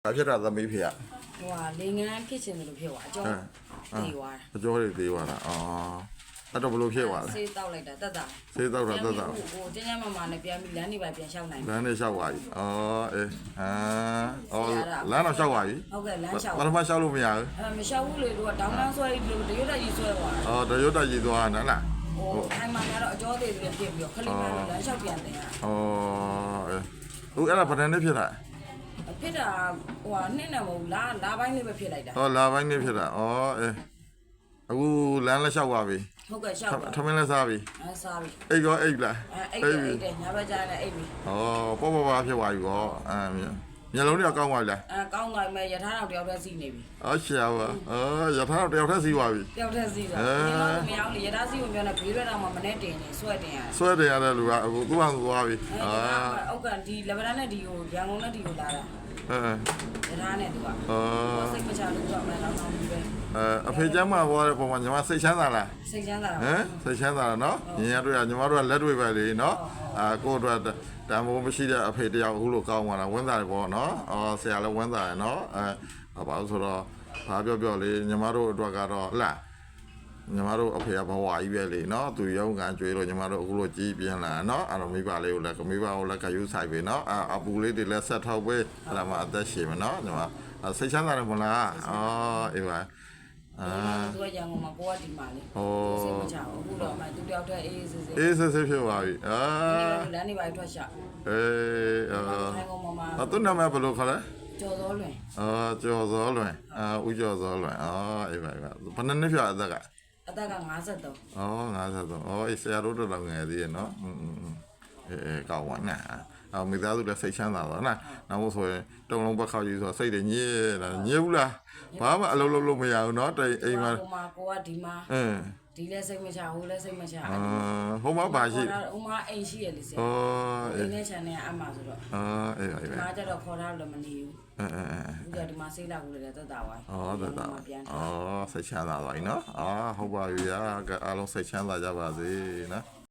ဘာဖြစ်တာသမီးဖေကဟိုဟာလေငန်းဖြစ်ချင်တယ်လို့ဖြစ်သွားအကျော်တေးသွားအကျော်တွေသေးသွားတာအော်အဲ့တော့ဘလို့ဖြစ်သွားလဲဆေးတောက်လိုက်တာတက်တာဆေးတောက်တာတက်တာဟိုကျန်းမမာနဲ့ပြန်ပြီးလမ်းနေပါပြန်လျှောက်နိုင်လမ်းနဲ့လျှောက်သွားပြီအော်အေးအော်လမ်းတော့လျှောက်သွားပြီဟုတ်ကဲ့လမ်းလျှောက်ဘာမှလျှောက်လို့မရဘူးမလျှောက်ဘူးလေတို့ကတောင်းတန်းဆွဲပြီးလို့တရွတ်တက်ကြီးဆွဲသွားအော်တရွတ်တက်ကြီးသွားနော်လားဟိုထိုင်မှာကတော့အကျော်သေးသေးဖြစ်ပြီးတော့ခလေးမှလမ်းလျှောက်ပြန်တယ်အော်အေးဦးအဲ့ဒါဗဒန်နဲ့ဖြစ်တာဖြစ်တာဟိုဟာနှစ်နဲ့မဟုတ်လာပိုင်းလေးပဲဖြစ်လိုက်တာဟောလာပိုင်းလေးဖြစ်တာအော်အေးအခုလမ်းလက်လျှောက်သွားပြီဟုတ်ကဲ့လျှောက်ထမင်းလက်စားပြီစားပြီအိတ်ရောအိတ်လားအိတ်တယ်ညဘက်ကျရင်အိတ်ပြီဩပေါ့ပေါ့ပါဖြစ်သွားပြီကောမျက်လုံးတွေကကောင်းသွားပြီလားကောင်းသွားပြီမဲ့ရထားတော့တယောက်တည်းစီးနေပြီအော်ရှာပါရထားတော့တယောက်တည်းစီးသွားပြီတယောက်တည်းစီးတာဒီတော့မရောက်လေရထားစီးဝင်ပြောနေဘေးရွက်တော့မှမနဲ့တင်နေဆွဲတင်ရတယ်ဆွဲတင်ရတဲ့လူကအခုသူ့ဟာသူသွားပြီအောက်ကဒီလက်ဗရန်နဲ့ဒီကိုရန်ကုန်နဲ့ဒီကိုလာတာရထားနဲ့သူကစိတ်မချလို့တော့မှတော့တော့ပြီပဲအဖေကျမ်းမှာပေါ်တဲ့ပုံမှာညီမစိတ်ချမ်းသာလားစိတ်ချမ်းသာစိတ်ချမ်းသာတာနော်ညီရတို့ကညီမတို့ကလက်တွေ့ပဲလေနော်ကိုတို့ကတန်ဖိုးမရှိတဲ့အဖေတယောက်အခုလိုကောင်းသွားတာဝမ်းသာတယ်ပေါ့နော်ဆရာလည်းဝမ်းသာတယ်နော်ဘာလို့ဆိုတော့ဘာပြောလေညီမတို့အတွက်ကတော့ဟလားညီမတို့အဖေကဘဝကြီးပဲလေနော်သူရုံးကန်ကြွေးလို့ညီမတို့အခုလိုကြီးပြင်းလာနော်အဲ့တော့မိဘလေးကိုလည်းမိဘကိုလည်းခယူဆိုင်ပဲနော်အပူလေးတွေလည်းဆက်ထောက်ပဲအဲ့ဒါမှအသက်ရှင်မယ်နော်ညီမစိတ်ချမ်းသာတယ်မလားအေးပါသူကရန်ကုန်မှာကိုကဒီမှာလေစိတ်မချဘူးအခုတော့မှသူတယောက်တည်းအေးစစ်ဖြစ်သွားပြီလမ်းနေပါထွက်ရှာရန်ကုန်မှာသူ့နာမည်ဘယ်လိုခေါ်လဲကျော်စောလွင်ကျော်စောလွင်ဦးကျော်စောလွင်အေးပါဘယ်နှစ်နှစ်ပြအသက်က5353အေးဆရာတို့တော်တော်ငယ်သေးရဲ့နော်ကောင်းပါနဲ့မိသားစုလည်းစိတ်ချမ်းသာတော့နော်နောက်မို့ဆိုရင်တုံလုံးဘက်ခောက်ကြီးဆိုစိတ်တွေညစ်လာညစ်ဘူးလားဘာမှအလုပ်လုပ်လို့မရဘူးနော်အိမ်မှာကိုကဒီမှာဒီလဲစိတ်မချဟိုလဲစိတ်မချဟိုမှာဘာရှိဟိုမှာအိမ်ရှိရလေဆရာအိမ်နဲ့ခြံနဲ့အမှဆိုတော့အေးမှာကျတော့ခေါ်ထားလို့မနေဘူးဒီကဒီမှာဆေးလာကူလည်းသက်သာပါသက်သာစိတ်ချမ်းသာသွားပြီနော်ဟုတ်ပါပြီအားလုံးစိတ်ချမ်းသာကြပါစေနော်